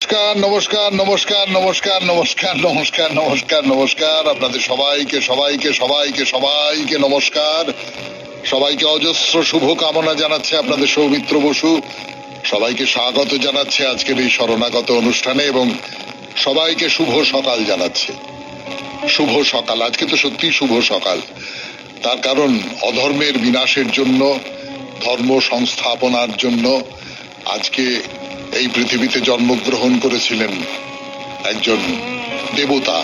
নমস্কার নমস্কার নমস্কার নমস্কার নমস্কার নমস্কার নমস্কার নমস্কার আপনাদের সবাইকে সবাইকে সবাইকে সবাইকে নমস্কার। সবাইকে অজস্র শুভ কামনা জানাচ্ছে আপনাদের সৌমিত্র বসু। সবাইকে স্বাগত জানাচ্ছে আজকের এই শরণাগত অনুষ্ঠানে এবং সবাইকে শুভ সকাল জানাচ্ছে। শুভ সকাল, আজকে তো সত্যি শুভ সকাল। তার কারণ অধর্মের বিনাশের জন্য, ধর্ম সংস্থাপনার জন্য আজকে এই পৃথিবীতে জন্মগ্রহণ করেছিলেন একজন দেবতা,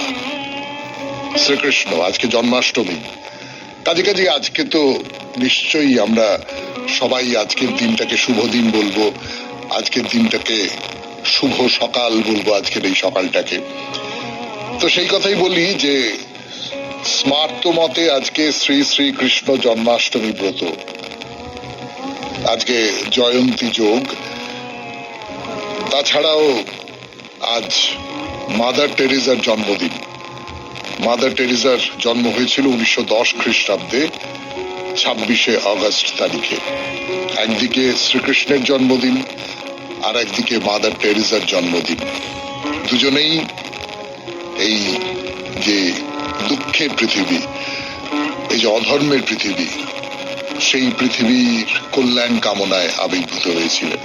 শ্রীকৃষ্ণ। আজকে জন্মাষ্টমী, কাজে কাজে আজকে তো নিশ্চয়ই আমরা সবাই আজকের দিনটাকে শুভ দিন বলবো, আজকের দিনটাকে শুভ সকাল বলবো, আজকের এই সকালটাকে। তো সেই কথাই বলি যে স্মার্ত মতে আজকে শ্রী শ্রী কৃষ্ণ জন্মাষ্টমী ব্রত, আজকে জয়ন্তী যোগ। তাছাড়াও আজ মাদার টেরিজার জন্মদিন। মাদার টেরিজার জন্ম হয়েছিল 1910 খ্রিস্টাব্দে 26শে আগস্ট তারিখে। একদিকে শ্রীকৃষ্ণের জন্মদিন আর একদিকে মাদার টেরিজার জন্মদিন। দুজনেই এই যে দুঃখের পৃথিবী, এই যে অধর্মের পৃথিবী, সেই পৃথিবীর কল্যাণ কামনায় আবির্ভূত হয়েছিলেন।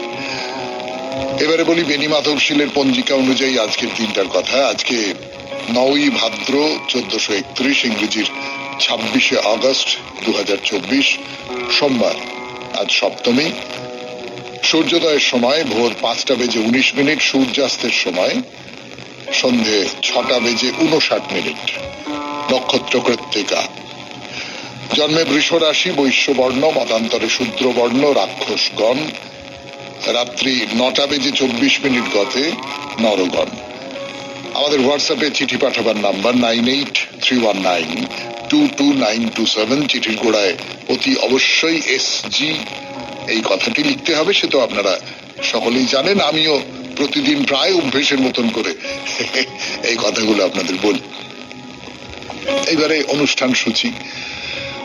এবারে বলি বেনি মাধব শীলের পঞ্জিকা অনুযায়ী আজকের দিনটার কথা। আজকে 9ই ভাদ্র 1431, ইংরেজির 26শে আগস্ট 2024, সোমবার। আজ সপ্তমী। সূর্যোদয়ের সময় ভোর 5:19, সূর্যাস্তের সময় সন্ধে 6:59। নক্ষত্র কৃত্তিকা। জন্মে বৃষ রাশি, বৈশ্য বর্ণ, মতান্তরে শূদ্র বর্ণ, রাক্ষসগণ। রাত্রি 9:24 গতে নরগণ। আমাদের হোয়াটসঅ্যাপে চিঠি পাঠাবার নাম্বার 9831922927। চিঠির গোড়ায় অতি অবশ্যই SG এই কথাটি লিখতে হবে। সে তো আপনারা সকলেই জানেন, আমিও প্রতিদিন প্রায় অভ্যেসের মতন করে এই কথাগুলো আপনাদের বলি। এইবারে অনুষ্ঠান সূচি।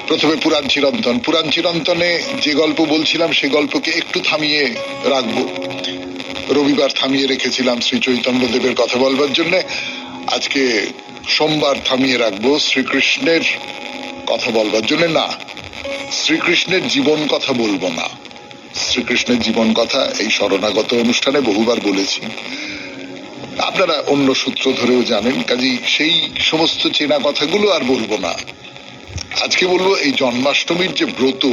প্রথমে পুরাণ চিরন্তন। পুরাণ চিরন্তনে যে গল্প বলছিলাম সে গল্পকে একটু থামিয়ে রাখবো। রবিবার থামিয়ে রেখেছিলাম শ্রী চৈতন্যদেবের কথা বলবার জন্য। আজকে সোমবার থামিয়ে রাখবো শ্রীকৃষ্ণের কথা বলবার জন্য। না, শ্রীকৃষ্ণের জীবন কথা বলবো না। শ্রীকৃষ্ণের জীবন কথা এই শরণাগত অনুষ্ঠানে বহুবার বলেছি, আপনারা অন্য সূত্র ধরেও জানেন, কাজেই সেই সমস্ত চেনা কথাগুলো আর বলবো না। আজকে বলবো এই জন্মাষ্টমীর যে ব্রত,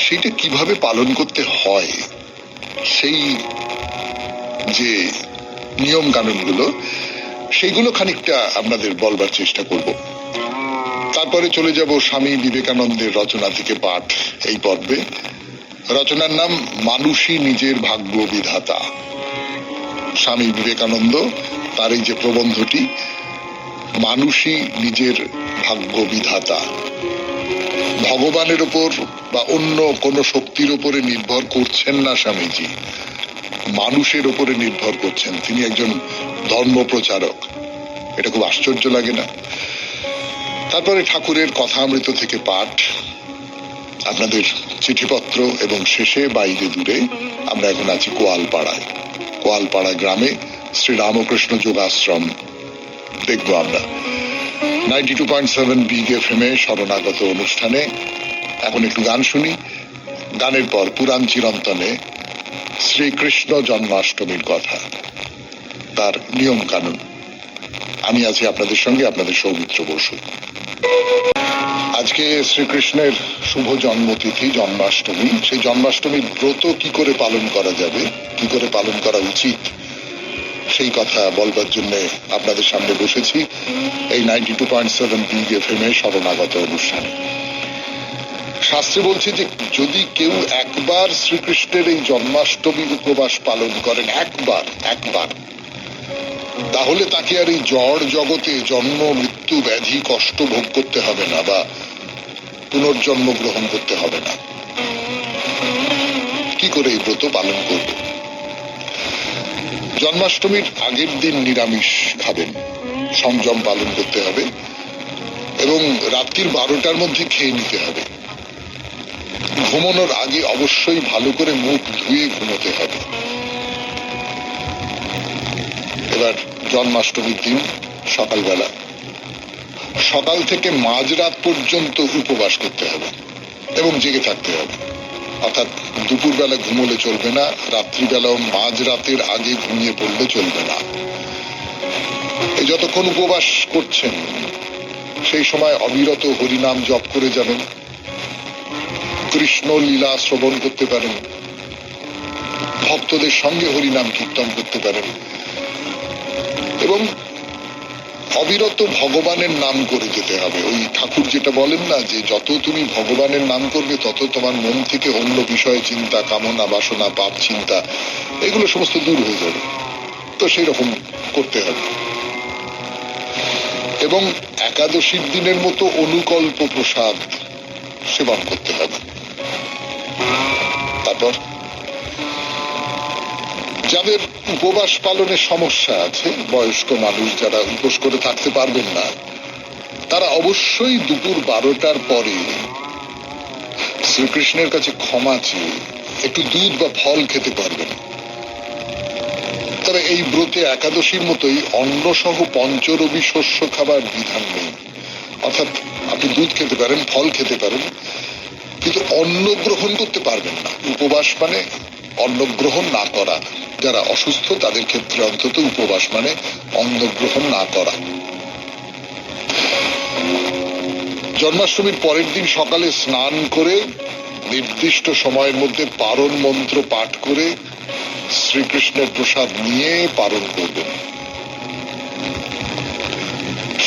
সেটা কিভাবে পালন করতে হয়, সেই যে নিয়ম কানুনগুলো, সেইগুলো খানিকটা আপনাদের বলবার চেষ্টা করব। তারপরে চলে যাব স্বামী বিবেকানন্দের রচনা থেকে পাঠ এই পর্বে। রচনার নাম মানুষই নিজের ভাগ্য বিধাতা। স্বামী বিবেকানন্দ তার এই যে প্রবন্ধটি, মানুষই নিজের ভাগ্য বিধাতা। ভগবানের ওপর বা অন্য কোনো শক্তির ওপরে নির্ভর করছেন না স্বামীজি, মানুষের ওপরে নির্ভর করছেন। তিনি একজন ধর্ম প্রচারক। এটা খুব আশ্চর্য লাগে না? তারপরে ঠাকুরের কথামৃত থেকে পাঠ, আপনাদের চিঠিপত্র এবং শেষে বাইরে দূরে আমরা এখন আছি কোয়ালপাড়ায়। কোয়ালপাড়া গ্রামে শ্রী রামকৃষ্ণ যোগাশ্রম দেখবো আমরা। 92.7 বিগ FM শরণাগত অনুষ্ঠানে এখন একটু গান শুনি। গানের পর পুরাণ চিরন্তনে শ্রীকৃষ্ণ জন্মাষ্টমীর কথা, তার নিয়ম কানুন। আমি আছি আপনাদের সঙ্গে, আপনাদের সৌমিত্র বসু। আজকে শ্রীকৃষ্ণের শুভ জন্মতিথি জন্মাষ্টমী। সেই জন্মাষ্টমীর ব্রত কি করে পালন করা যাবে, কি করে পালন করা উচিত, সেই কথা বলবার জন্য আপনাদের সামনে বসেছি এই 92.7 বিগ FM শরণাগত অনুষ্ঠানে। শাস্ত্রে বলছে যে যদি কেউ একবার শ্রীকৃষ্ণের এই জন্মাষ্টমী উপবাস পালন করেন, একবার, তাহলে তাকে আর এই জড় জগতে জন্ম মৃত্যু ব্যাধি কষ্ট ভোগ করতে হবে না বা পুনর্জন্ম গ্রহণ করতে হবে না। কি করে এই ব্রত পালন করবে? জন্মাষ্টমীর আগের দিন নিরামিষ খাবেন, সংযম পালন করতে হবে এবং রাত্রির 12টার মধ্যে খেয়ে নিতে হবে। ঘুমানোর আগে অবশ্যই ভালো করে মুখ ধুয়ে ঘুমোতে হবে। জন্মাষ্টমীর দিন সকালবেলা সকাল থেকে মাঝরাত পর্যন্ত উপবাস করতে হবে এবং জেগে থাকতে হবে। অর্থাৎ দুপুরবেলা ঘুমোলে চলবে না, রাত্রিবেলাও মাঝরাতের আগে ঘুমিয়ে পড়লে চলবে না। এই যতক্ষণ উপবাস করছেন সেই সময় অবিরত হরিনাম জপ করে যাবেন, কৃষ্ণ লীলা শ্রবণ করতে পারেন, ভক্তদের সঙ্গে হরিনাম কীর্তন করতে পারেন এবং অবিরত ভগবানের নাম করে যেতে হবে। ওই ঠাকুর যেটা বলেন না যে যত তুমি ভগবানের নাম করবে তত তোমার মন থেকে অন্য বিষয়ে চিন্তা, কামনা, বাসনা, পাপ চিন্তা এগুলো সমস্ত দূর হয়ে যাবে। তো সেই রকম করতে হবে এবং একাদশীর দিনের মতো অনুকল্প প্রসাদ সেবন করতে হবে। তারপর যাদের উপবাস পালনের সমস্যা আছে, বয়স্ক মানুষ যারা উপোস করে থাকতে পারবেন না, তারা অবশ্যই দুপুর 12টার পরে শ্রীকৃষ্ণের কাছে ক্ষমা চেয়ে একটু দুধ বা ফল খেতে পারবেন। তবে এই ব্রতে একাদশীর মতোই অন্ন সহ পঞ্চরবি শস্য খাবার বিধান নেই। অর্থাৎ আপনি দুধ খেতে পারেন, ফল খেতে পারেন, কিন্তু অন্ন গ্রহণ করতে পারবেন না। উপবাস মানে অন্ন গ্রহণ না করা। যারা অসুস্থ তাদের ক্ষেত্রে অন্তত উপবাস মানে অন্ন গ্রহণ না করা। জন্মাষ্টমীর পরের দিন সকালে স্নান করে নির্দিষ্ট সময়ের মধ্যে পারণ মন্ত্র পাঠ করে শ্রীকৃষ্ণের প্রসাদ নিয়ে পালন করবেন।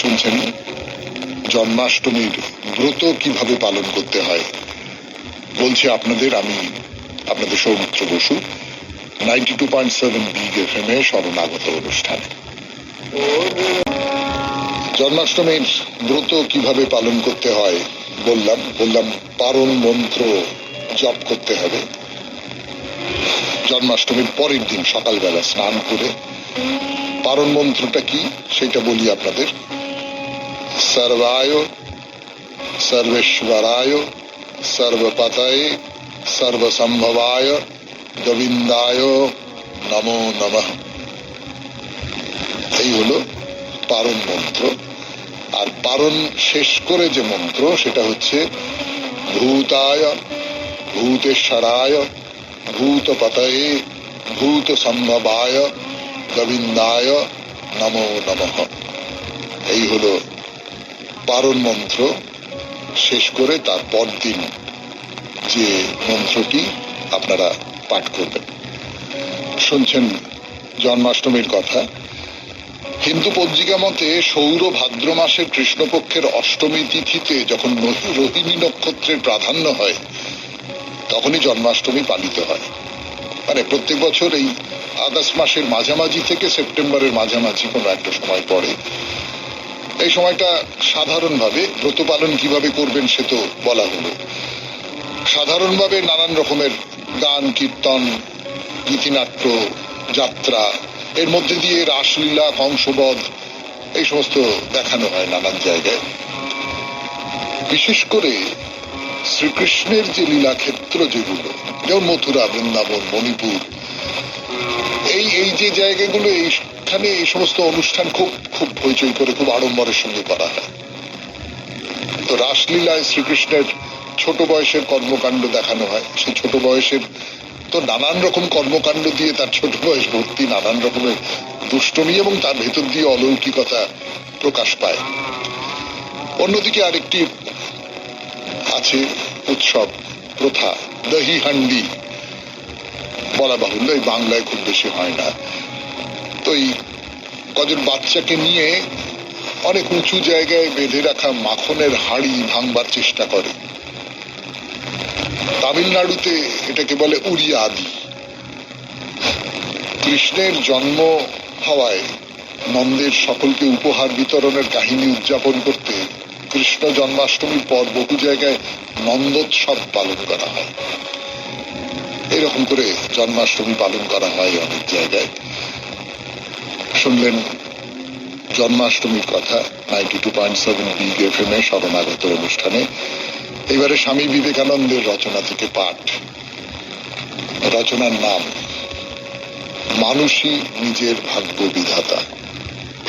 শুনছেন জন্মাষ্টমীর ব্রত কিভাবে পালন করতে হয় বলছি আপনাদের, আমি আপনাদের সৌমিত্র বসু, 92.7 বিগ FM এ শরণাগত অনুষ্ঠান। জন্মাষ্টমীর ব্রত কিভাবে পালন করতে হয় বললাম পারণ মন্ত্র জপ করতে হবে। জন্মাষ্টমীর পরের দিন সকালবেলা স্নান করে পারণ মন্ত্রটা কি সেটা বলি আপনাদের। সর্বায় সর্বেশ্বরায় সর্বপতয়ে সর্বসম্ভবায় গোবিন্দায় নমো নমঃ। এই হলো পারণ মন্ত্র। আর পারণ শেষ করে যে মন্ত্র সেটা হচ্ছে ভূতায় ভূতেশ্বরায় ভূতপতয়ে ভূত সম্ভবায় গোবিন্দায় নমো নমঃ। এই হলো পারণ মন্ত্র শেষ করে তার পরদিন যে মন্ত্রটি আপনারা পাঠ করবেন। শুনছেন জন্মাষ্টমীর কথা। হিন্দু পঞ্জিকা মতে সৌর ভাদ্র মাসের কৃষ্ণপক্ষের অষ্টমী তিথিতে যখন রোহিণী নক্ষত্রের প্রাধান্য হয় তখনই জন্মাষ্টমী পালিত হয়। মানে প্রত্যেক বছর এই আগস্ট মাসের মাঝামাঝি থেকে সেপ্টেম্বরের মাঝামাঝি কোনো একটা সময় পড়ে। এই সময়টা সাধারণভাবে ব্রত পালন কিভাবে করবেন সে তো বলা হলো। সাধারণভাবে নানান রকমের গান, কীর্তন, গীতিনাট্য, যাত্রা, এর মধ্যে দিয়ে রাসলীলা, কংসবধ এই সমস্ত দেখানো হয় নানান জায়গায়। বিশেষ করে শ্রীকৃষ্ণের যে লীলাক্ষেত্র যেগুলো, যেমন মথুরা, বৃন্দাবন, মণিপুর, এই যে জায়গাগুলো, এইখানে এই সমস্ত অনুষ্ঠান খুব খুব হইচই করে খুব আড়ম্বরের সঙ্গে করা হয়। তো রাসলীলায় শ্রীকৃষ্ণের ছোট বয়সের কর্মকাণ্ড দেখানো হয়। সেই ছোট বয়সের তো নানান রকম কর্মকাণ্ড দিয়ে তার ছোট বয়স ভর্তি, নানান রকমের দুষ্টমি এবং তার ভেতর দিয়ে অলৌকিকতা প্রকাশ পায়। অন্যদিকে আরেকটি আছে উৎসব প্রথা, দহি হান্ডি বলা বাহুল্য, এই বাংলায় খুব বেশি হয় না। তো এই কজন বাচ্চাকে নিয়ে অনেক উঁচু জায়গায় বেঁধে রাখা মাখনের হাঁড়ি ভাঙবার চেষ্টা করে। তামিলনাড়ুতে এটাকে বলে উড়িয়াদি। কৃষ্ণের জন্ম হওয়ায় নন্দের সকলকে উপহার বিতরণের কাহিনী উদযাপন করতে কৃষ্ণ জন্মাষ্টমীর পর বহু জায়গায় নন্দোৎসব পালন করা হয়। এরকম করে জন্মাষ্টমী পালন করা হয় অনেক জায়গায়। শুনলেন জন্মাষ্টমীর কথা 92.7 বিগ FM এ শরণাগত অনুষ্ঠানে। এবারে স্বামী বিবেকানন্দের রচনা থেকে পাঠ। রচনার নাম মানুষই নিজের ভাগ্য বিধাতা।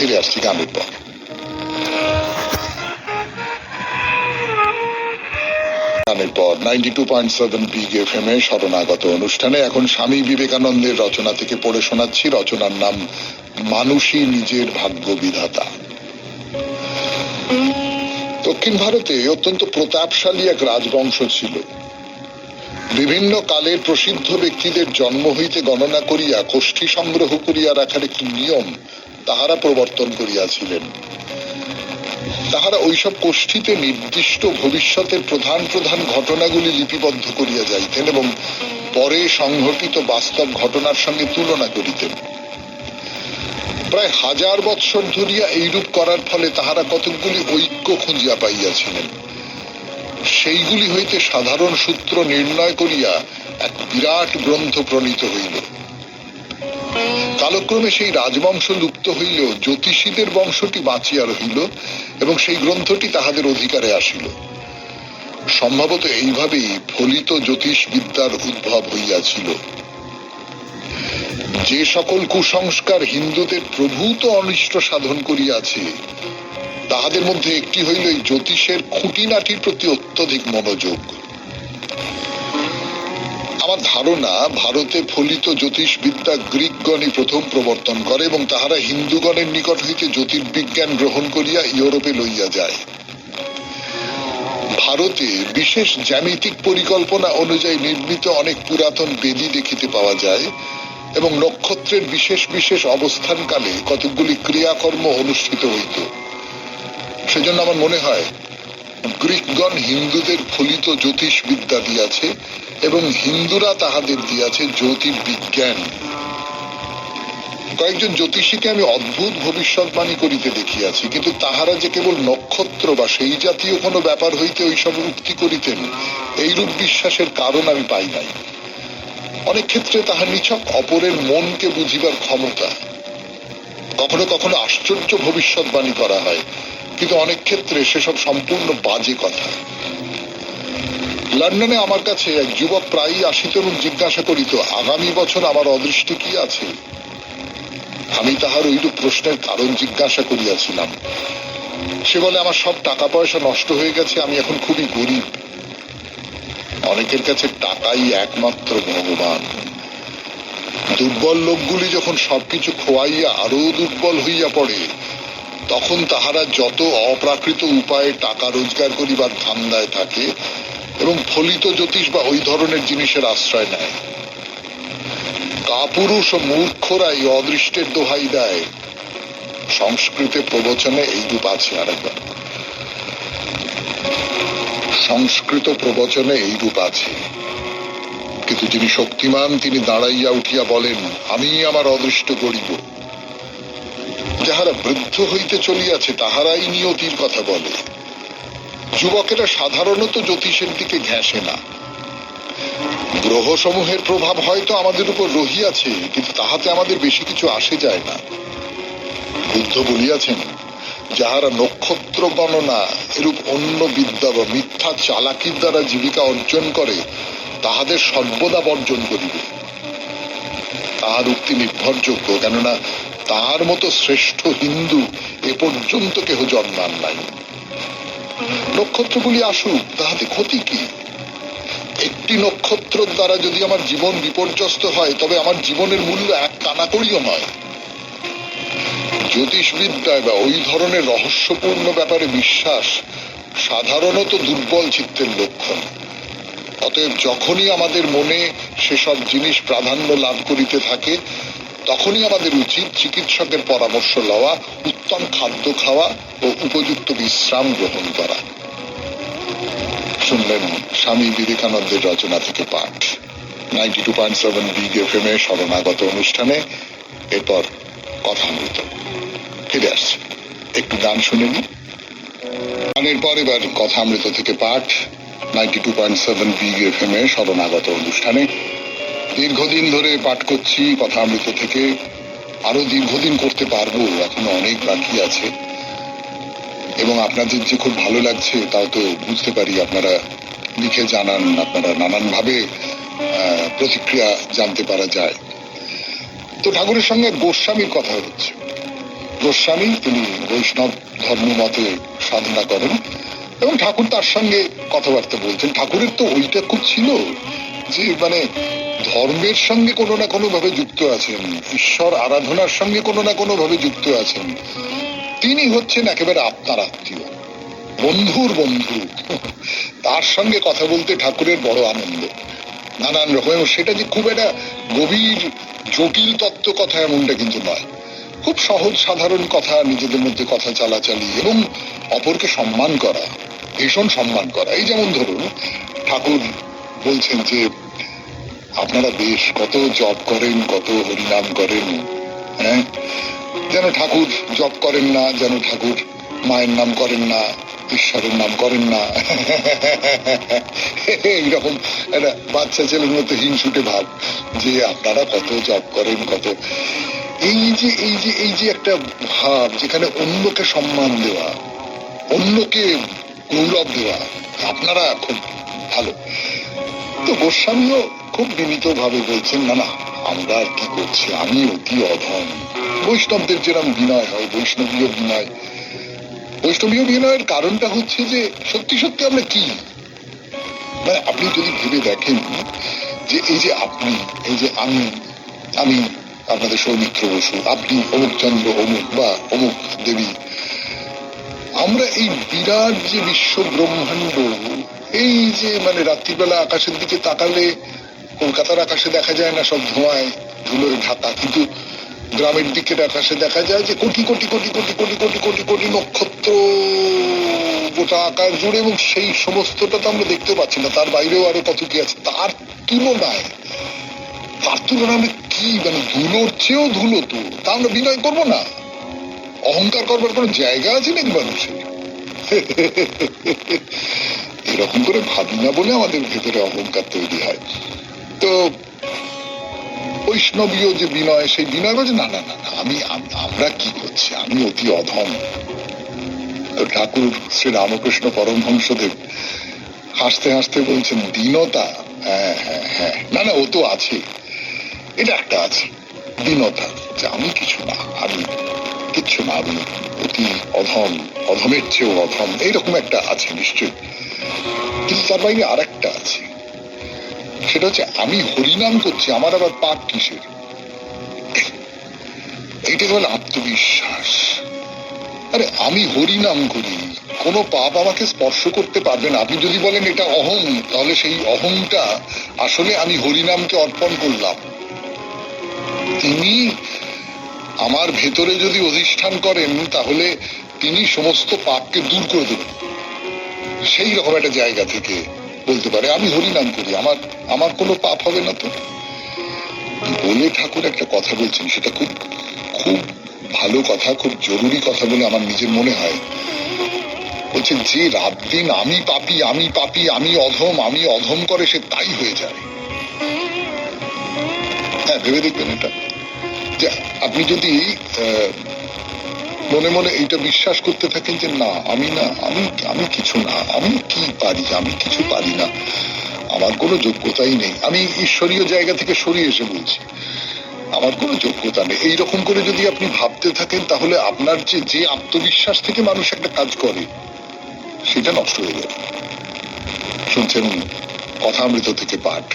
ফিরে আসছি গানের পর। গানের পর 92.7 বিগ এফএম এ শরণাগত অনুষ্ঠানে এখন স্বামী বিবেকানন্দের রচনা থেকে পড়ে শোনাচ্ছি। রচনার নাম মানুষই নিজের ভাগ্য বিধাতা। দক্ষিণ ভারতে অত্যন্ত প্রতাপশালী এক রাজবংশ ছিল। বিভিন্ন কালের প্রসিদ্ধ ব্যক্তিদের জন্ম হইতে গণনা করিয়া কোষ্ঠী সংগ্রহ করিয়া রাখার একটি নিয়ম তাহারা প্রবর্তন করিয়াছিলেন। তাহারা ওইসব কোষ্ঠীতে নির্দিষ্ট ভবিষ্যতের প্রধান প্রধান ঘটনাগুলি লিপিবদ্ধ করিয়া যাইতেন এবং পরে সংঘটিত বাস্তব ঘটনার সঙ্গে তুলনা করিতেন। প্রায় 1000 বৎসর ধরিয়া এইরূপ করার ফলে তাহারা কতকগুলি ঐক্য খুঁজিয়া পাইয়াছিলেন। সেইগুলি হইতে সাধারণ সূত্র নির্ণয় করিয়া এক বিরাট গ্রন্থ প্রণীত হইল। কালক্রমে সেই রাজবংশ লুপ্ত হইলেও জ্যোতিষীদের বংশটি বাঁচিয়া রহিল এবং সেই গ্রন্থটি তাহাদের অধিকারে আসিল। সম্ভবত এইভাবেই ফলিত জ্যোতিষ বিদ্যার উদ্ভব হইয়াছিল। যে সকল কুসংস্কার হিন্দুদের প্রভূত অনিষ্ট সাধন করিয়াছে তাহাদের মধ্যে একটি হইল এই জ্যোতিষের খুঁটিনাটির প্রতি অত্যধিক মনোযোগ। আমার ধারণা ভারতে ফলিত জ্যোতিষ বিদ্যা গ্রিকগণই প্রথম প্রবর্তন করে এবং তাহারা হিন্দুগণের নিকট হইতে জ্যোতির্বিজ্ঞান গ্রহণ করিয়া ইউরোপে লইয়া যায়। ভারতে বিশেষ জ্যামিতিক পরিকল্পনা অনুযায়ী নির্মিত অনেক পুরাতন বেদি দেখিতে পাওয়া যায় এবং নক্ষত্রের বিশেষ বিশেষ অবস্থানকালে কতকগুলি ক্রিয়াকর্ম অনুষ্ঠিত হইত। সেজন্য আমার মনে হয় গ্রিকগণ হিন্দুদের ফলিত জ্যোতিষ বিদ্যা দিয়াছে এবং হিন্দুরা তাহাদের দিয়াছে জ্যোতির্বিজ্ঞান। কয়েকজন জ্যোতিষীকে আমি অদ্ভুত ভবিষ্যৎবাণী করিতে দেখিয়াছি, কিন্তু তাহারা যে কেবল নক্ষত্র বা সেই জাতীয় কোনো ব্যাপার হইতে ওইসব উক্তি করিতেন এইরূপ বিশ্বাসের কারণ আমি পাই নাই। অনেক ক্ষেত্রে তাহার নিছক অপরের মনকে বুঝিবার ক্ষমতা। কখনো কখনো আশ্চর্য ভবিষ্যৎবাণী করা হয়, কিন্তু অনেক ক্ষেত্রে সেসব সম্পূর্ণ বাজে কথা। লন্ডনে আমার কাছে এক যুবক প্রায়ই আসিত এবং জিজ্ঞাসা করিত, আগামী বছর আমার অদৃষ্টে কি আছে? আমি তাহার ওইরূপ প্রশ্নের কারণ জিজ্ঞাসা করিয়াছিলাম। সে বলে, আমার সব টাকা পয়সা নষ্ট হয়ে গেছে, আমি এখন খুবই গরিব। অনেকের কাছে টাকাই একমাত্র ভগবান। দুর্বল লোকগুলি যখন সবকিছু খোয়াইয়া আরো দুর্বল হইয়া পড়ে তখন তাহারা যত অপ্রাকৃত উপায়ে টাকা রোজগার করিবার ধান্দায় থাকে এবং ফলিত জ্যোতিষ বা ওই ধরনের জিনিসের আশ্রয় নেয়। কাপুরুষ ও মূর্খরা এই অদৃষ্টের দোহাই দেয়। সংস্কৃতে প্রবচনে এইরূপ আছে। আরেকবার সংস্কৃত প্রবচনে এইরূপ আছে, কিন্তু যিনি শক্তিমান তিনি দাঁড়াইয়া উঠিয়া বলেন, আমি আমার অদৃষ্ট করিব। যাহারা বৃদ্ধ হইতে চলিয়াছে তাহারাই নিয়তির কথা বলে। যুবকেরা সাধারণত জ্যোতিষের দিকে ঘেঁষে না। গ্রহ সমূহের প্রভাব হয়তো আমাদের উপর রহিয়াছে, কিন্তু তাহাতে আমাদের বেশি কিছু আসে যায় না। বুদ্ধ বলিয়াছেন, যাহারা নক্ষত্র গণনা এরূপ অন্য বিদ্যা বা মিথ্যা চালাকির দ্বারা জীবিকা অর্জন করে তাহাদের সর্বদা বর্জন করিবে। তাহার উক্তি নির্ভরযোগ্য, কেননা তাহার মতো শ্রেষ্ঠ হিন্দু এ পর্যন্ত কেহ জন্মান নাই। নক্ষত্রগুলি আসুক, তাহাতে ক্ষতি কি? একটি নক্ষত্র দ্বারা যদি আমার জীবন বিপর্যস্ত হয় তবে আমার জীবনের মূল্য এক কানাকড়িও নয়। জ্যোতিষবিদ্যায় বা ওই ধরনের রহস্যপূর্ণ ব্যাপারে বিশ্বাস সাধারণত দুর্বল চিত্তের লক্ষণ। অতএব যখনই আমাদের মনে সেসব জিনিস প্রাধান্য লাভ করিতে থাকে তখনই আমাদের উচিত চিকিৎসকের পরামর্শ লওয়া, উত্তম খাদ্য খাওয়া ও উপযুক্ত বিশ্রাম গ্রহণ করা। শুনলেন স্বামী বিবেকানন্দের রচনা থেকে পাঠ 92.7 বিগ এফএম এ শরণাগত অনুষ্ঠানে। এরপর কথামৃত ফিরে আসছে, একটু গান শুনে নি। গানের পর এবার কথামৃত থেকে পাঠ 92.7 বিগ এফএম এ শরণাগত অনুষ্ঠানে। দীর্ঘদিন ধরে পাঠ করছি কথামৃত থেকে, আরো দীর্ঘদিন করতে পারবো, এখনো অনেক বাকি আছে। এবং আপনাদের যে খুব ভালো লাগছে তাও তো বুঝতে পারি। আপনারা লিখে জানান, আপনারা নানান ভাবে প্রতিক্রিয়া জানতে পারা যায়। তো ঠাকুরের সঙ্গে গোস্বামীর কথা হচ্ছে। গোস্বামী, তিনি বৈষ্ণব ধর্ম মতে সাধনা করেন এবং ঠাকুর তার সঙ্গে কথাবার্তা বলছেন। ঠাকুরের তো ওইটা খুব ছিল যে মানে ধর্মের সঙ্গে কোনো না কোনো ভাবে যুক্ত আছেন, ঈশ্বর আরাধনার সঙ্গে কোনো না কোনো ভাবে যুক্ত আছেন। তিনি হচ্ছেন একেবারে আপনার আত্মীয়, বন্ধুর বন্ধু। তার সঙ্গে কথা বলতে ঠাকুরের বড় আনন্দ, নানান রকম। সেটা যে খুব একটা গভীর জটিল তত্ত্ব কথা এমনটা কিন্তু নয়, খুব সহজ সাধারণ কথা, নিজেদের মধ্যে কথা চালাচালি এবং অপরকে সম্মান করা, ভীষণ সম্মান করা। এই যেমন ধরুন ঠাকুর বলছেন যে আপনারা বেশ কত জপ করেন, কত হরিনাম করেন, হ্যাঁ, যেন ঠাকুর জপ করেন না, যেন ঠাকুর মায়ের নাম করেন না, ঈশ্বরের নাম করেন না। এইরকম একটা বাচ্চা ছেলের মতো হিংসুটে ভাব যে আপনারা কত জপ করেন, কত এই যে একটা ভাব যেখানে অন্যকে সম্মান দেওয়া, অন্যকে গৌরব দেওয়া, আপনারা খুব ভালো। তো গোস্বামীও খুব বিনীত ভাবে বলছেন, না না, আমরা আর কি করছি, আমি অতি অধম। বৈষ্ণবদের যেরকম বিনয় হয়, বৈষ্ণবীয় বিনয়। বৈষ্ণবীয় বিনয়ের কারণটা হচ্ছে যে সত্যি সত্যি আমরা কি, মানে আপনি যদি ভেবে দেখেন যে এই যে আপনি, এই যে আমি আপনাদের সৌমিত্র বসু, আপনি অমুক চন্দ্র, অমুক বা অমুক দেবী, আমরা এই বিরাট যে বিশ্ব ব্রহ্মাণ্ড, এই যে মানে রাত্রিবেলা আকাশের দিকে তাকালে কলকাতার আকাশে দেখা যায় না, সব ধোঁয়ায় ধুলোয় ঢাকা, কিন্তু গ্রামের দিকের আকাশে দেখা যায় যে কোটি কোটি কোটি কোটি কোটি কোটি কোটি কোটি নক্ষত্র গোটা আকাশ জুড়ে, এবং সেই সমস্তটা তো আমরা দেখতে পাচ্ছি না, তার বাইরেও আরো কত কি আছে। তার তুলনায় আমরা কি, মানে ধুলোর চেয়েও ধুলো, তো তা আমরা বিনয় করবো না? অহংকার করবার কোনো জায়গা আছে নাকি মানুষের? এরকম করে ভাবি না বলে আমাদের ভেতরে অহংকার তৈরি হয়। তো বৈষ্ণবীয় যে বিনয়, সেই বিনয় বলছে না না না, আমরা কি করছি, আমি অতি অধম। তো ঠাকুর শ্রী রামকৃষ্ণ পরমহংসদেব হাসতে হাসতে বলছেন, দীনতা, হ্যাঁ হ্যাঁ হ্যাঁ, না না, ও তো আছে, এটা একটা আছে, দীনতা, যে আমি কিছু না, আমি কিচ্ছু না, আমি অতি অধম, অধমের চেয়েও অধম, এইরকম একটা আছে নিশ্চয়ই। কিন্তু তার বাইরে আর একটা আছে, সেটা হচ্ছে আমি হরিনাম করছি, আমার আবার পাপ কিসের? এইটাকে বলে আত্মবিশ্বাস। আরে আমি হরিনাম করি, কোনো পাপ আমাকে স্পর্শ করতে পারবে না। আপনি যদি বলেন এটা অহং, তাহলে সেই অহংটা আসলে আমি হরিনামকে অর্পণ করলাম। তিনি আমার ভেতরে যদি অধিষ্ঠান করেন, তাহলে তিনি সমস্ত পাপকে দূর করে দেবেন। সেই রকম একটা জায়গা থেকে বলতে পারে আমি হরিনাম করি, আমার কোনো পাপ হবে না। তো বলে ঠাকুর একটা কথা বলছেন, সেটা খুব খুব ভালো কথা, খুব জরুরি কথা বলে আমার নিজের মনে হয়। বলছেন যে রাত দিন আমি পাপী, আমি পাপী, আমি অধম, আমি অধম করে, সে তাই হয়ে যায়। হ্যাঁ, ভেবে দেখবেন এটা, যে আপনি যদি মনে মনে এইটা বিশ্বাস করতে থাকেন যে না, আমি না, আমি কিছু না, আমি কি পারি, আমি কিছু পারি না, আমার কোনো যোগ্যতাই নেই, আমি ঈশ্বরীয় জায়গা থেকে সরিয়ে এসে বলছি আমার কোনো যোগ্যতা নেই, এইরকম করে যদি আপনি ভাবতে থাকেন, তাহলে আপনার যে আত্মবিশ্বাস থেকে মানুষ একটা কাজ করে, সেটা নষ্ট হয়ে যাবে। শুনছেন কথামৃত থেকে পাঠ,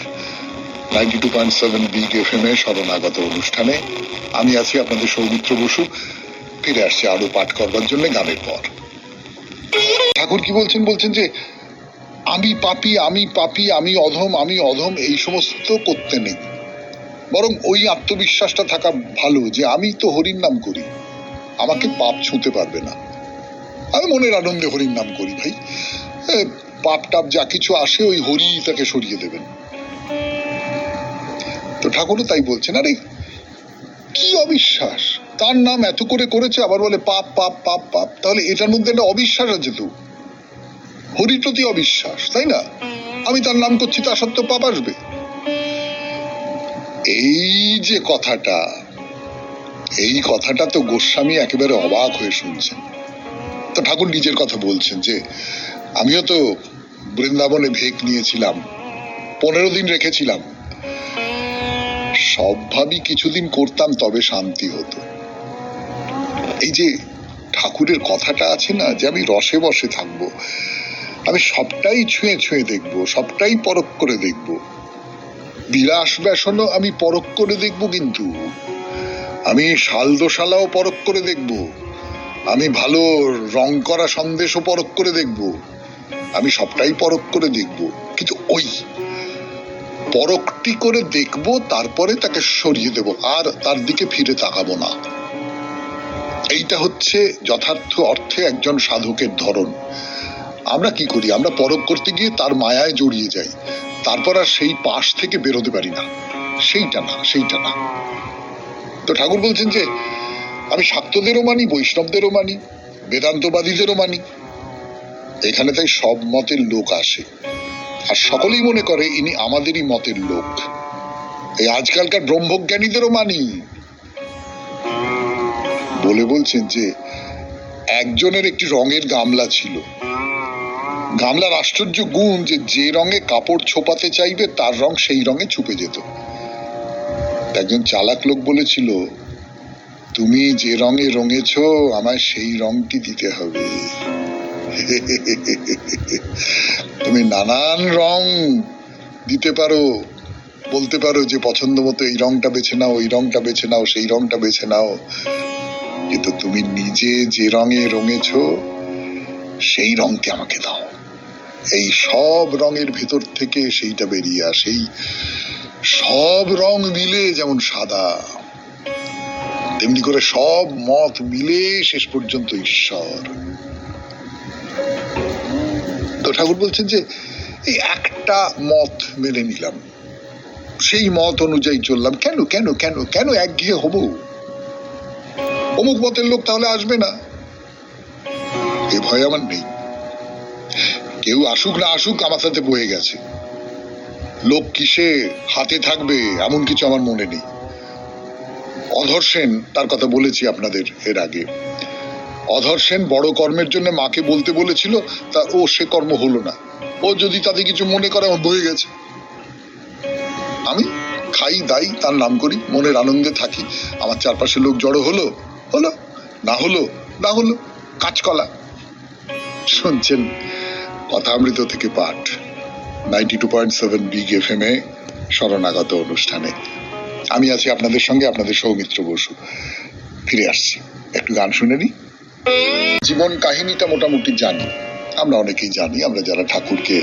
92.7 বিগ FM এ শরণাগত অনুষ্ঠানে। আমি আছি আপনাদের সৌমিত্র বসু, ফিরে আসছি আরো পাঠ করবার জন্য গানের পর। ঠাকুর কি বলছেন? বলছেন যে আমি পাপী, আমি পাপী, আমি অধম, আমি অধম, এই সমস্ত করতে নেই, বরং ওই আত্মবিশ্বাসটা থাকা ভালো যে আমি তো হরির নাম করি, আমাকে পাপ ছুঁতে পারবে না, আমি মনের আনন্দে হরির নাম করি। ভাই, পাপ টাপ যা কিছু আসে ওই হরি তাকে সরিয়ে দেবেন। তো ঠাকুরও তাই বলছেন। আরে কি অবিশ্বাস, তার নাম এত করে করেছে, আবার বলে পাপ পাপ পাপ পাপ, তাহলে এটার মধ্যে একটা অবিশ্বাস আছে, তো হরির প্রতি অবিশ্বাস, তাই না? আমি তার নাম করছি, তা সত্ত্বেও পাপ আসবে। এই যে কথাটা, এই কথাটা তো গোস্বামী একেবারে অবাক হয়ে শুনছেন। তো ঠাকুর নিজের কথা বলছেন যে আমিও তো বৃন্দাবনে ভেক নিয়েছিলাম, 15 দিন রেখেছিলাম, সব ভাবি কিছুদিন করতাম তবে শান্তি হতো। এই যে ঠাকুরের কথাটা আছে না, যে আমি রসে বসে থাকবো, আমি সবটাই ছুঁয়ে ছুঁয়ে দেখবো, সবটাই পরখ করে দেখবো, বিলাস ব্যাসনও আমি পরখ করে দেখবো, কিন্তু আমি শাল দোশালাও পরখ করে দেখবো, আমি ভালো রং করা সন্দেশও পরখ করে দেখবো, আমি সবটাই পরখ করে দেখবো, কিন্তু ওই পরখটি করে দেখবো, তারপরে তাকে সরিয়ে দেব, আর তার দিকে ফিরে তাকাবো না। এইটা হচ্ছে যথার্থ অর্থে একজন সাধকের ধরন। আমরা কি করি, আমরা পরখ করতে গিয়ে তার মায়ায় জড়িয়ে যাই, তারপর আর সেই পাশ থেকে বেরোতে পারি না। সেইটা না, সেইটা না। তো ঠাকুর বলছেন যে আমি শাক্তদেরও মানি, বৈষ্ণবদেরও মানি, বেদান্তবাদীদেরও মানি। এখানে তাই সব মতের লোক আসে, আর সকলেই মনে করে ইনি আমাদেরই মতের লোক। এই আজকালকার ব্রহ্মজ্ঞানীদেরও মানি বলে বলছেন যে একজনের একটি রঙের গামলা ছিল। গামলার আশ্চর্য গুণ যে রঙে কাপড় ছোপাতে চাইবে তার রং সেই রঙে ছুপে যেত। একজন চালাক লোক বলেছিল, তুমি যে রঙে রঙেছ আমায় সেই রংটি দিতে হবে। তুমি নানান রং দিতে পারো, বলতে পারো যে পছন্দ মতো এই রংটা বেছে নাও, ওই রংটা বেছে নাও, সেই রংটা বেছে নাও, কিন্তু তুমি নিজে যে রঙে রঙেছ সেই রংটি আমাকে দাও। এই সব রঙের ভেতর থেকে সেইটা বেরিয়ে আসে। সব রং মিলে যেমন সাদা, তেমনি করে সব মত মিলে শেষ পর্যন্ত ঈশ্বর। তো ঠাকুর বলছেন যে এই একটা মত মেনে নিলাম, সেই মত অনুযায়ী চললাম, কেন কেন কেন কেন একঘেয়ে হব? অমুক মতের লোক তাহলে আসবে না, এ ভয় আমার নেই। কেউ আসুক না আসুক আমার সাথে বয়ে গেছে। লোক কিসে হাতে থাকবে এমন কিছু আমার মনে নেই। অধর সেন, তার কথা বলেছি আপনাদের এর আগে, অধর সেন বড় কর্মের জন্য মাকে বলতে বলেছিল, তা ও সে কর্ম হলো না। ও যদি তাদের কিছু মনে করে আমার বয়ে গেছে। আমি খাই দাই, তার নাম করি, মনের আনন্দে থাকি। আমার চারপাশে লোক জড়ো হলো হলো, না হলো না হলো, কাঁচকলা। শুনছেন কথামৃত থেকে পাঠ, 92.7 বিগ FM এ শরণাগত অনুষ্ঠানে। আমি আছি আপনাদের সঙ্গে, আপনাদের সৌমিত্র বসু। ফিরে আসছি, একটু গান শুনে নি। জীবন কাহিনীটা মোটামুটি জানি, আমরা অনেকেই জানি। আমরা যারা ঠাকুরকে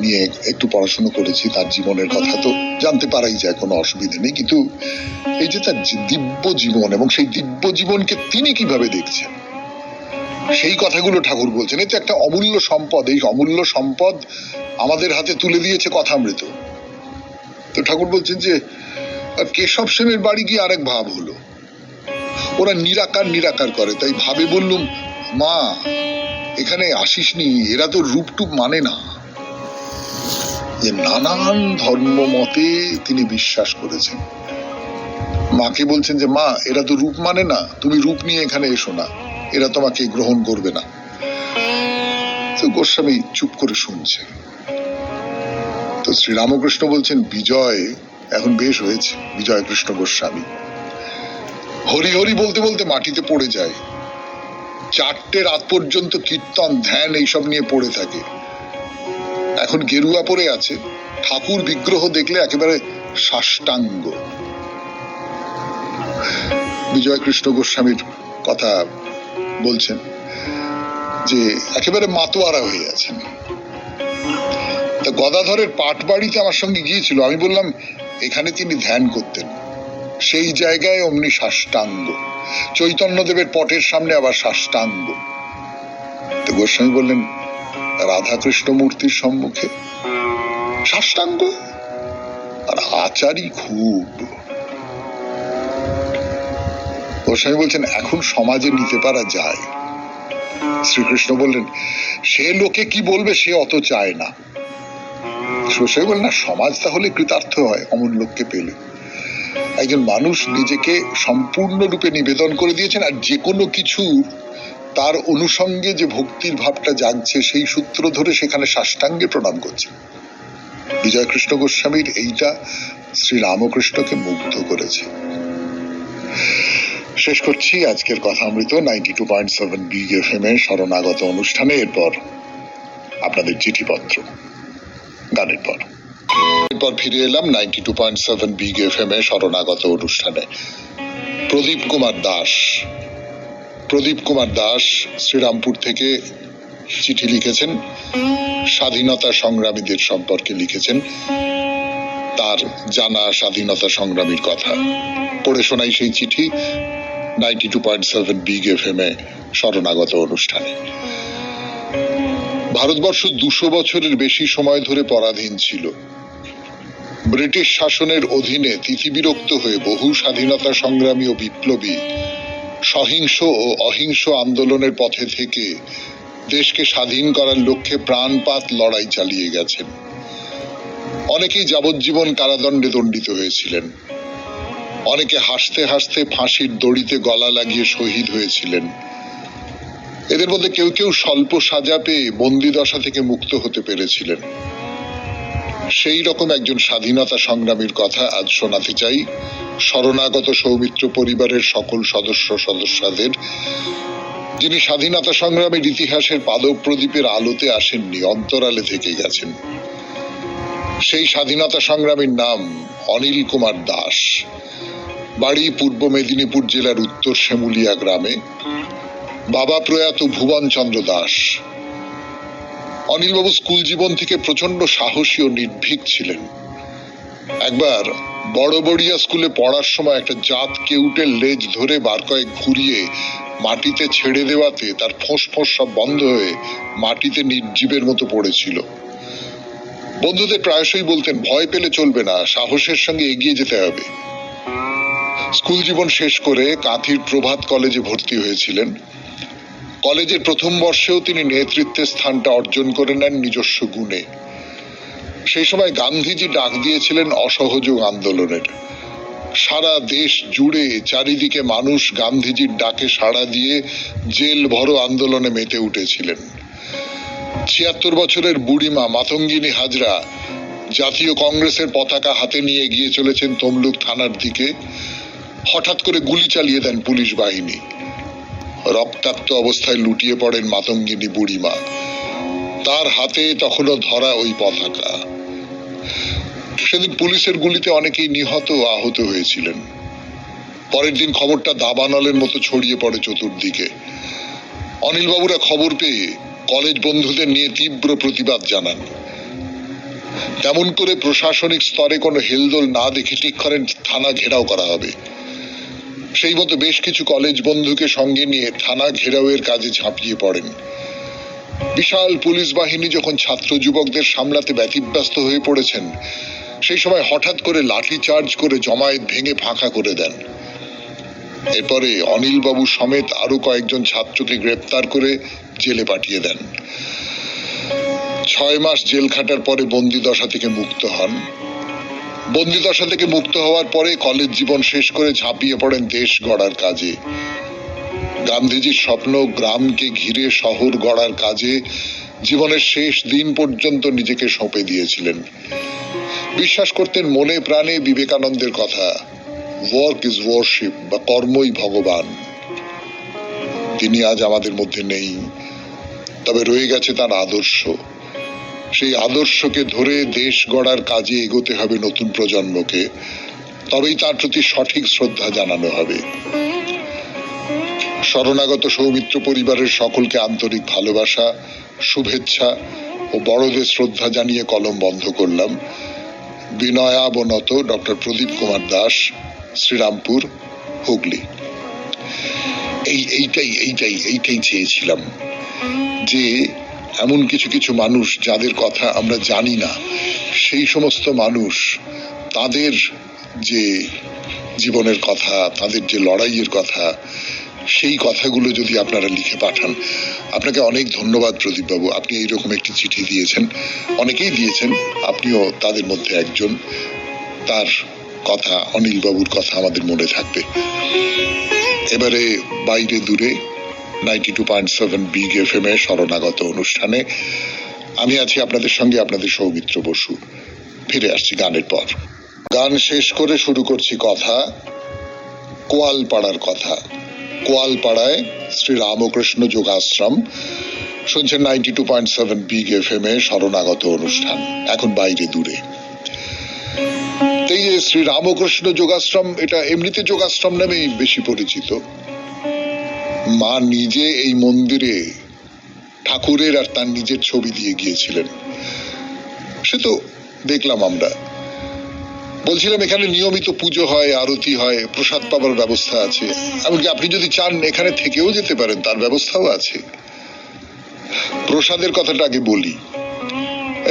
নিয়ে একটু পড়াশোনা করেছি, তার জীবনের কথা তো জানতে পারাই যায়, কোনো অসুবিধা নেই। কিন্তু এই যে তার দিব্য জীবন, এবং সেই দিব্য জীবনকে তিনি কিভাবে দেখছেন, সেই কথাগুলো ঠাকুর বলছেন। এটা একটা অমূল্য সম্পদ। এই অমূল্য সম্পদ আমাদের হাতে তুলে দিয়েছে কথামৃত। তো ঠাকুর বলছেন যে কেশব সেনের বাড়ি গিয়ে আরেক ভাব হলো। ওরা নিরাকার নিরাকার করে, তাই ভাবে বললুম, মা এখানে আসিসনি, এরা তো রূপটুপ মানে না। যে নানান ধর্ম মতে তিনি বিশ্বাস করেছেন। মাকে বলছেন যে মা এরা তো রূপ মানে না, তুমি রূপ নিয়ে এখানে এসো না, এরা তোমাকে গ্রহণ করবে না। তো গোস্বামী চুপ করে শুনছে। তো শ্রীরামকৃষ্ণ বলছেন, বিজয় এখন বেশ হয়েছে, বিজয় কৃষ্ণ গোস্বামী হরি হরি বলতে বলতে মাটিতে পড়ে যায়। 4টে রাত পর্যন্ত কীর্তন ধ্যান এইসব নিয়ে পড়ে থাকে। এখন গেরুয়া পরে আছে, ঠাকুর বিগ্রহ দেখলে একেবারে সাষ্টাঙ্গ। বিজয় কৃষ্ণ গোস্বামীর কথা বলছেন যে একেবারে মাতোয়ারা হয়ে আছেন। তা গদাধরের পাট বাড়িতে আমার সঙ্গে গিয়েছিল, আমি বললাম এখানে তিনি ধ্যান করতেন, সেই জায়গায় অমনি সাষ্টাঙ্গ। চৈতন্যদেবের পটের সামনে আবার সাষ্টাঙ্গ। তো গোস্বামী বললেন, রাধাকৃষ্ণ মূর্তির সম্মুখে সাষ্টাঙ্গ? আর আচারই খুব। গোস্বামী বলছেন এখন সমাজে নিতে পারা যায়। শ্রীকৃষ্ণ বললেন, সে লোকে কি বলবে, সে অত চায় না। গোস্বামী বললেন, না, সমাজ তাহলে কৃতার্থ হয় অমন লোককে পেলে। একজন মানুষ নিজেকে সম্পূর্ণরূপে নিবেদন করে দিয়েছেন, আর যে কোনো কিছু তার অনুষঙ্গে যে ভক্তির ভাবটা জাগছে, সেই সূত্র ধরে সেখানে সাষ্টাঙ্গে প্রণাম করছে। বিজয় কৃষ্ণ গোস্বামীর এইটা শ্রীরামকৃষ্ণকে মুগ্ধ করেছে। শেষ করছি আজকের কথা অমৃত 92.7 বিগ এফএম এ শরণাগত অনুষ্ঠানে। এরপর আপনাদের চিঠিপত্র, গানের পর ফিরে এলাম 92.7 বিগ এফএম এ শরণাগত অনুষ্ঠানে। প্রদীপ কুমার দাস শ্রীরামপুর থেকে চিঠি লিখেছেন, স্বাধীনতা সংগ্রামীদের সম্পর্কে লিখেছেন, তার জানা স্বাধীনতা সংগ্রামীর কথা পড়ে শোনাই সেই চিঠি 92.7 বিগ এফএম এ শরণাগত অনুষ্ঠানে। ভারতবর্ষ 200 বছরের বেশি সময় ধরে পরাধীন ছিল। ব্রিটিশ শাসনের অধীনে তিথিবিরক্ত হয়ে বহু স্বাধীনতা সংগ্রামী ও বিপ্লবী সহিংস ও অহিংস আন্দোলনের পথে থেকে দেশকে স্বাধীন করার লক্ষ্যে প্রাণপাত লড়াই চালিয়ে গেছেন। অনেকেই যাবজ্জীবন কারাদণ্ডে দণ্ডিত হয়েছিলেন, অনেকে হাসতে হাসতে ফাঁসির দড়িতে গলা লাগিয়ে শহীদ হয়েছিলেন। এদের মধ্যে কেউ কেউ স্বল্প সাজা পেয়ে বন্দি দশা থেকে মুক্ত হতে পেরেছিলেন। সেই রকম একজন স্বাধীনতা সংগ্রামীর কথা আজ শোনাতে চাই শরণাগত সৌমিত্র পরিবারের সকল সদস্যদের, যিনি স্বাধীনতা সংগ্রামের ইতিহাসের পাদপ্রদীপের আলোতে আসেননি, অন্তরালে থেকে গেছেন। সেই স্বাধীনতা সংগ্রামীর নাম অনিল কুমার দাস। বাড়ি পূর্ব মেদিনীপুর জেলার উত্তর শ্যামুলিয়া গ্রামে। বাবা প্রয়াত ভুবন চন্দ্র দাস। অনিলবাবু স্কুল জীবন থেকে প্রচন্ড সাহসী ও নির্ভীক ছিলেন। একবার বড়বড়িয়া স্কুলে পড়ার সময় একটা জাত কেউটের লেজ ধরে বার কয়েক ঘুরিয়ে মাটিতে ছেড়ে দেওয়াতে তার ফোঁস ফোঁস সব বন্ধ হয়ে মাটিতে নির্জীবের মতো পড়েছিল। বন্ধুদের প্রায়শই বলতেন, ভয় পেলে চলবে না, সাহসের সঙ্গে এগিয়ে যেতে হবে। স্কুল জীবন শেষ করে কাঁথির প্রভাত কলেজে ভর্তি হয়েছিলেন। কলেজের প্রথম বর্ষেও তিনি নেতৃত্বের স্থানটা অর্জন করে নেন নিজস্ব গুণে। সেই সময় গান্ধীজি ডাক দিয়েছিলেন অসহযোগ আন্দোলনের। সারা দেশ জুড়ে চারিদিকে মানুষ গান্ধীজির ডাকে সাড়া দিয়ে জেল ভরো আন্দোলনে মেতে উঠেছিলেন। ৭৬ বছরের বুড়িমা মাতঙ্গিনী হাজরা জাতীয় কংগ্রেসের পতাকা হাতে নিয়ে গিয়ে চলেছেন তমলুক থানার দিকে। হঠাৎ করে গুলি চালিয়ে দেন পুলিশ বাহিনী। রক্তাক্ত অবস্থায় লুটিয়ে পড়েন মাতঙ্গিনী বুড়িমা। তার হাতে তখনও ধরা ওই পতাকা। সেদিন পুলিশের গুলিতে অনেকেই নিহত ও আহত হয়েছিলেন। পরের দিন খবরটা দাবানলের মতো ছড়িয়ে পড়ে চতুর্দিকে। অনিলবাবুরা খবর পেয়ে কলেজ বন্ধুদের নিয়ে তীব্র প্রতিবাদ জানান। তেমন করে প্রশাসনিক স্তরে কোনো হেলদোল না দেখে ঠিক করেন থানা ঘেরাও করা হবে। সেই মতো বেশ কিছু কলেজ বন্ধুকে সঙ্গে নিয়ে থানা ঘেরাওয়ের কাজে ঝাঁপিয়ে পড়েন। বিশাল পুলিশ বাহিনী যখন ছাত্র যুবকদের সামলাতে ব্যতিব্যস্ত হয়ে পড়েছেন, সেই সময় হঠাৎ করে লাঠি চার্জ করে জমায়েত ভেঙে ফাঁকা করে দেন। এরপরে অনিলবাবু সমেত আরো কয়েকজন ছাত্রকে গ্রেপ্তার করে জেলে পাঠিয়ে দেন। ৬ মাস জেল খাটার পরে বন্দিদশা থেকে মুক্ত হন। বন্দিদশা থেকে মুক্ত হওয়ার পরে কলেজ জীবন শেষ করে ঝাঁপিয়ে পড়েন দেশ গড়ার কাজে। গান্ধীজির স্বপ্ন গ্রামকে ঘিরে শহর গড়ার কাজে জীবনের শেষ দিন পর্যন্ত নিজেকে সঁপে দিয়েছিলেন। বিশ্বাস করতেন মনে প্রাণে বিবেকানন্দের কথা, ওয়ার্ক ইজ ওয়ারশিপ, বা কর্মই ভগবান। তিনি আজ আমাদের মধ্যে নেই, তবে রয়ে গেছে তার আদর্শ। সেই আদর্শকে ধরে দেশ গড়ার কাজে এগোতে হবে নতুন প্রজন্মকে, তবেই তার প্রতি সঠিক শ্রদ্ধা জানানো হবে। শরণাগত সৌমিত্র পরিবারের সকলকে আন্তরিক ভালোবাসা, শুভেচ্ছা ও বড়দের শ্রদ্ধা জানিয়ে কলম বন্ধ করলাম। বিনয়াবনত ডক্টর প্রদীপ কুমার দাস, শ্রীরামপুর, হুগলি। এইটাই চেয়েছিলাম যে এমন কিছু কিছু মানুষ যাদের কথা আমরা জানি না, সেই সমস্ত মানুষ তাদের যে জীবনের কথা, তাদের যে লড়াইয়ের কথা, সেই কথাগুলো যদি আপনারা লিখে পাঠান। আপনাকে অনেক ধন্যবাদ প্রদীপ বাবু, আপনি এইরকম একটি চিঠি দিয়েছেন। অনেকেই দিয়েছেন, আপনিও তাদের মধ্যে একজন। তার কথা, অনিল বাবুর কথা আমাদের মনে থাকবে। এবারে বাইরে দূরে 92.7 বিগ এফএম এ শরণাগত অনুষ্ঠানে আমি আছি আপনাদের সঙ্গে, আপনাদের সৌমিত্র বসু। ফিরে আসছি গানের পর। গান শেষ করে শুরু করছি কথা। কোয়ালপাড়ার কথা। কোয়ালপাড়ায় শ্রী রামকৃষ্ণ যোগাশ্রম, শুনছেন 92.7 বিগ FM এ শরণাগত অনুষ্ঠান, এখন বাইরে দূরে। এই যে শ্রী রামকৃষ্ণ যোগাশ্রম, এটা এমনিতে যোগাশ্রম নামেই বেশি পরিচিত। মা নিজে এই মন্দিরে ঠাকুরের আর তার নিজের ছবি দিয়ে গিয়েছিলেন, সে তো দেখলাম আমরা। বলছিলাম এখানে নিয়মিত পুজো হয়, আরতি হয়, প্রসাদ পাবার ব্যবস্থা আছে, এমনকি আপনি যদি চান এখানে থেকেও যেতে পারেন, তার ব্যবস্থাও আছে। প্রসাদের কথাটা আগে বলি।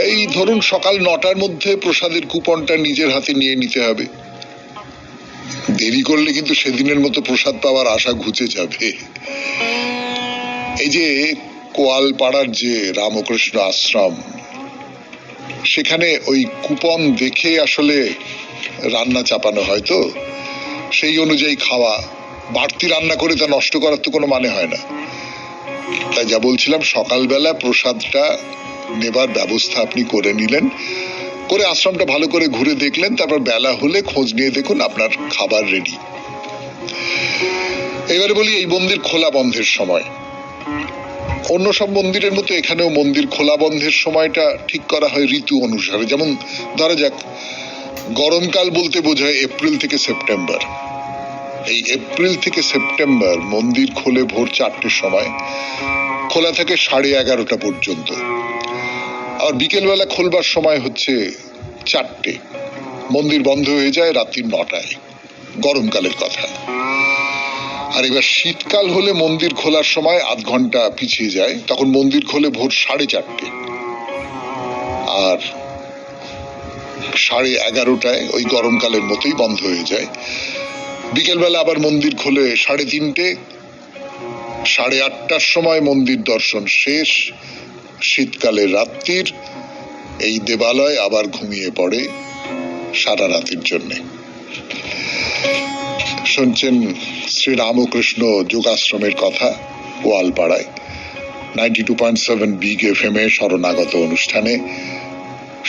এই ধরুন সকাল 9টার মধ্যে প্রসাদের কুপনটা নিজের হাতে নিয়ে নিতে হবে। দেরি করলে কিন্তু সেদিনের মতো প্রসাদ পাওয়ার আশা ঘুচে যাবে। এই যে কোয়ালপাড়ার যে রামকৃষ্ণ আশ্রম, সেখানে ওই কুপন দেখে আসলে রান্না চাপানো হয়, তো সেই অনুযায়ী খাওয়া। বাড়তি রান্না করে তা নষ্ট করার তো কোনো মানে হয় না। তাই যা বলছিলাম, সকালবেলা প্রসাদটা নেবার ব্যবস্থা আপনি করে নিলেন, করে আশ্রমটা ভালো করে ঘুরে দেখলেন, তারপর বেলা হলে খোঁজ নিয়ে দেখুন আপনার খাবার রেডি। এবারে বলি এই মন্দির খোলা বন্ধের সময়। অন্য সব মন্দিরের মতো এখানেও মন্দির খোলা বন্ধের সময়টা ঠিক করা হয় ঋতু অনুসারে। যেমন ধরা যাক, গরমকাল বলতে বোঝায় এপ্রিল থেকে সেপ্টেম্বর। এই এপ্রিল থেকে সেপ্টেম্বর মন্দির খোলে ভোর 4টের সময়, খোলা থাকে 11:30 পর্যন্ত। আর বিকেল বেলা খোলবার সময় হচ্ছে 4টে, মন্দির বন্ধ হয়ে যায় রাত্রি 9টায়, গরমকালের কথা। আর এবার শীতকাল হলে মন্দির খোলার সময় আধ ঘন্টা পিছিয়ে যায়, তখন মন্দির খোলে ভোর 4:30, আর 11:30টায় ওই গরমকালের মতোই বন্ধ হয়ে যায়। বিকেলবেলা আবার মন্দির খোলে 3:30, 8:30টার সময় মন্দির দর্শন শেষ। শীতকালের রাত্রির এই দেবালয় আবার ঘুমিয়ে পড়ে সারা রাতের জন্যে। শুনছেন শ্রী রামকৃষ্ণ যোগাশ্রমের কথা কোয়ালপাড়ায় 92.7 বিগ FM এ শরণাগত অনুষ্ঠানে।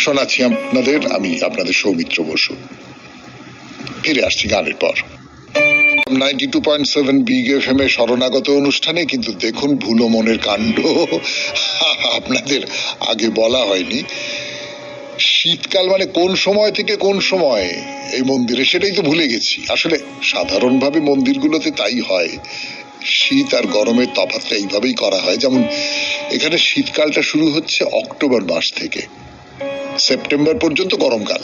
শোনাচ্ছি আপনাদের আমি, আপনাদের সৌমিত্র বসু। ফিরে আসছি গানের পর। 92.7 বিগ FM এ শরণাগত অনুষ্ঠানে। কিন্তু দেখুন ভুলো মনের কাণ্ড, আপনাদের আগে বলা হয়নি। শীতকাল মানে কোন সময় থেকে কোন সময় এই মন্দিরে, সেটাই তো ভুলে গেছি। আসলে সাধারণভাবে মন্দিরগুলোতে তাই হয়, শীত আর গরমের তফাৎটা এইভাবেই করা হয়। যেমন এখানে শীতকালটা শুরু হচ্ছে অক্টোবর মাস থেকে, সেপ্টেম্বর পর্যন্ত গরমকাল।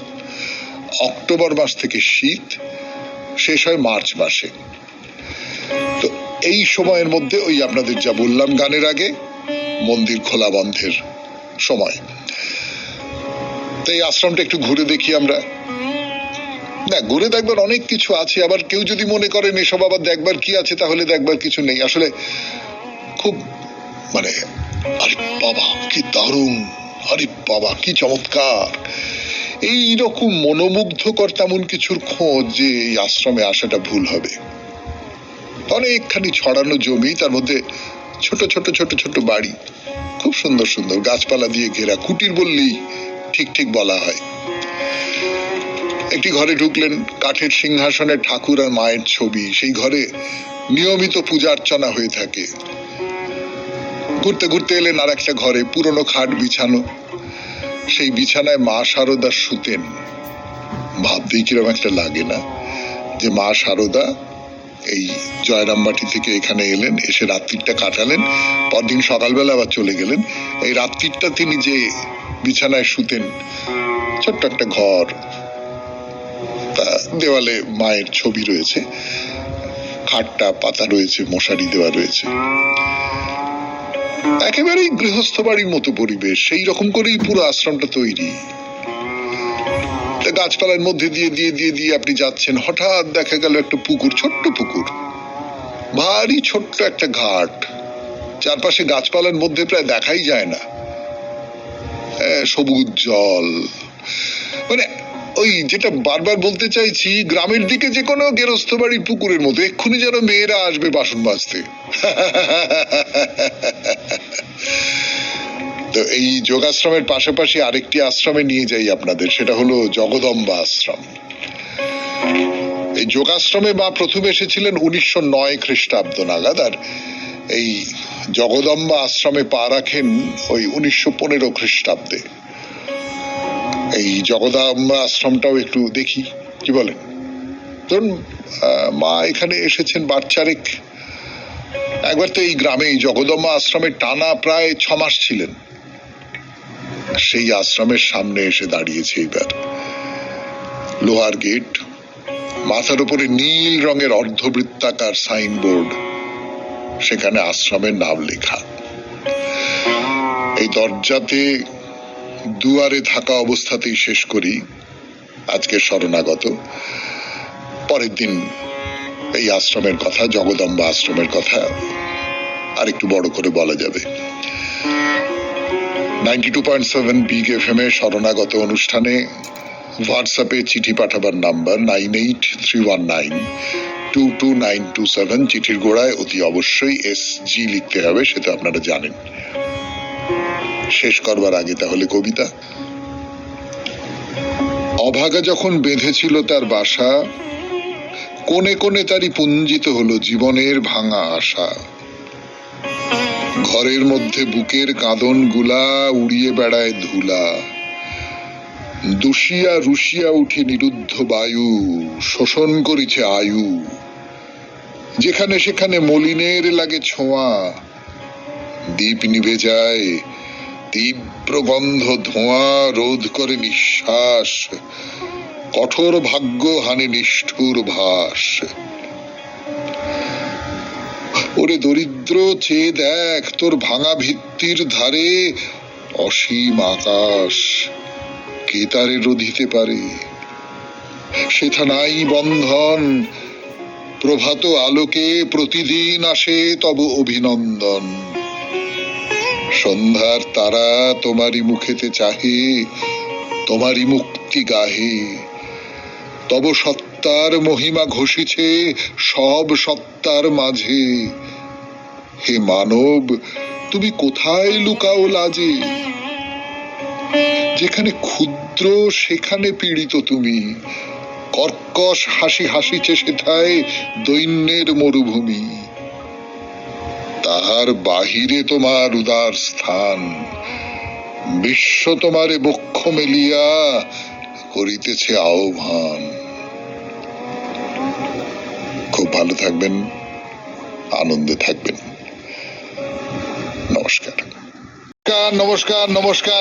অক্টোবর মাস থেকে শীত, শেষ হয় মার্চ মাসে। তো এই সময়ের মধ্যে ওই আপনাদের যা বললাম গানের আগে, মন্দির খোলা বন্ধের সময়। এই আশ্রমটা একটু ঘুরে দেখি আমরা। না, ঘুরে দেখবার অনেক কিছু আছে। আবার কেউ যদি মনে করেন এসব আবার দেখবার কি আছে, তাহলে দেখবার কিছু নেই। আসলে খুব মানে, আরে বাবা কি দারুণ, আরে বাবা কি চমৎকার, এইরকম মনোমুগ্ধকর তেমন কিছুর খোঁজ যে এই আশ্রমে আসাটা ভুল হবে। অনেকখানি ছড়ানো জমি, তার মধ্যে ছোট ছোট ছোট ছোট বাড়ি, খুব সুন্দর সুন্দর গাছপালা দিয়ে ঘেরা, কুটির বললেই ঠিক ঠিক বলা হয়। একটি ঘরে ঢুকলেন, কাঠের সিংহাসনে ঠাকুর আর মায়ের ছবি, সেই ঘরে নিয়মিত পূজা অর্চনা হয়ে থাকে। ঘুরতে ঘুরতে এলেন আর একটা ঘরে, পুরনো খাট বিছানো, সেই বিছানায় মা শারদা শুতেন। ভাবতেই কিরকম একটা লাগে না, যে মা শারদা এই জয়রামবাটি থেকে এখানে এলেন, এসে রাত্রিটা কাটালেন, পরদিন সকালবেলা আবার চলে গেলেন। এই রাত্রিটা তিনি যে বিছানায় শুতেন, ছোট্ট একটা ঘর, দেওয়ালে মায়ের ছবি রয়েছে, খাটটা পাতা রয়েছে, মশারি দেওয়া রয়েছে, একেবারেই গৃহস্থ বাড়ির মতো পরিবেশ। সেই রকম করেই পুরো আশ্রমটা তৈরি। গাছপালার মধ্যে দিয়ে দিয়ে দিয়ে দিয়ে আপনি যাচ্ছেন, হঠাৎ দেখা গেল একটা পুকুর, ছোট্ট পুকুর, ভারী ছোট্ট একটা ঘাট, চারপাশে গাছপালার মধ্যে প্রায় দেখাই যায় না, সবুজ জল। মানে ওই যেটা বারবার বলতে চাইছি, গ্রামের দিকে যে কোনো গেরস্থ বাড়ির পুকুরের মতো, এক্ষুনি যেন মেয়েরা আসবে বাসন মাজতে। তো এই যোগাশ্রমের পাশাপাশি আরেকটি আশ্রমে নিয়ে যাই আপনাদের, সেটা হলো জগদম্বা আশ্রম। এই যোগাশ্রমে মা প্রথম এসেছিলেন 1909 খ্রিস্টাব্দ নাগাদ, আর এই জগদম্বা আশ্রমে পা রাখেন ওই 1915 খ্রিস্টাব্দে। এই জগদম্বা আশ্রমটাও একটু দেখি, কি বলেন? ধরুন মা এখানে এসেছেন বাচ্চারেক। একবার তো এই গ্রামে এই জগদম্বা আশ্রমে টানা প্রায় 6 মাস ছিলেন। সেই আশ্রমের সামনে এসে দাঁড়িয়েছে এইবার। লোহার গেট, মাথার উপরে নীল রঙের অর্ধবৃত্তাকার সাইনবোর্ড, সেখানে আশ্রমের নাম লেখা। এই দরজাতে দুয়ারে থাকা অবস্থাতেই শেষ করি আজকে শরণাগত। পরের দিন এই আশ্রমের কথা, জগদম্বা আশ্রমের কথা আর একটু বড় করে বলা যাবে। 92.7 বিগ FM এ শরণাগত অনুষ্ঠানে হোয়াটসঅ্যাপে চিঠি পাঠাবার নাম্বার 9831922927। চিঠির গোড়ায় অতি অবশ্যই SG লিখতে হবে, সেটা আপনারা জানেন। শেষ করবার আগে তাহলে কবিতা। অভাগা যখন বেঁধেছিল তার বাসা, কোণে কোণে তারই পুঞ্জিত হলো জীবনের ভাঙা আশা। ঘরের মধ্যে বুকের কাঁদন গুলা উড়িয়ে বেড়ায় ধুলা, দুষিয়া রুষিয়া উঠে নিরুদ্ধ বায়ু, শোষণ করেছে আয়ু। যেখানে সেখানে মলিনের লাগে ছোঁয়া, দীপ নিভে যায়, তীব্র গন্ধ ধোঁয়া রোধ করে নিঃশ্বাস, কঠোর ভাগ্য হানে নিষ্ঠুর ভাস। ওরে দরিদ্র চেয়ে দেখ তোর ভাঙা ভিত্তির ধারে, অসীম আকাশ কে তারে রোধিতে পারে? সেথা নাই বন্ধন, প্রভাত আলোকে প্রতিদিন আসে তব অভিনন্দন। সন্ধ্যার তারা তোমারই মুখেতে চাহে, তোমারই মুক্তি গাহে। তব সত্তার মহিমা ঘোষিছে সব সত্তার মাঝে। হে মানব, তুমি কোথায় লুকাও লাজে? যেখানে ক্ষুদ্র সেখানে পীড়িত তুমি, কর্কশ হাসি হাসিছে সেথায় দৈন্যের মরুভূমি। তাহার বাহিরে তোমার উদার স্থান, বিশ্ব তোমারে বক্ষ মেলিয়া করিতেছে আহ্বান। খুব ভালো থাকবেন, আনন্দে থাকবেন। নমস্কার নমস্কার নমস্কার।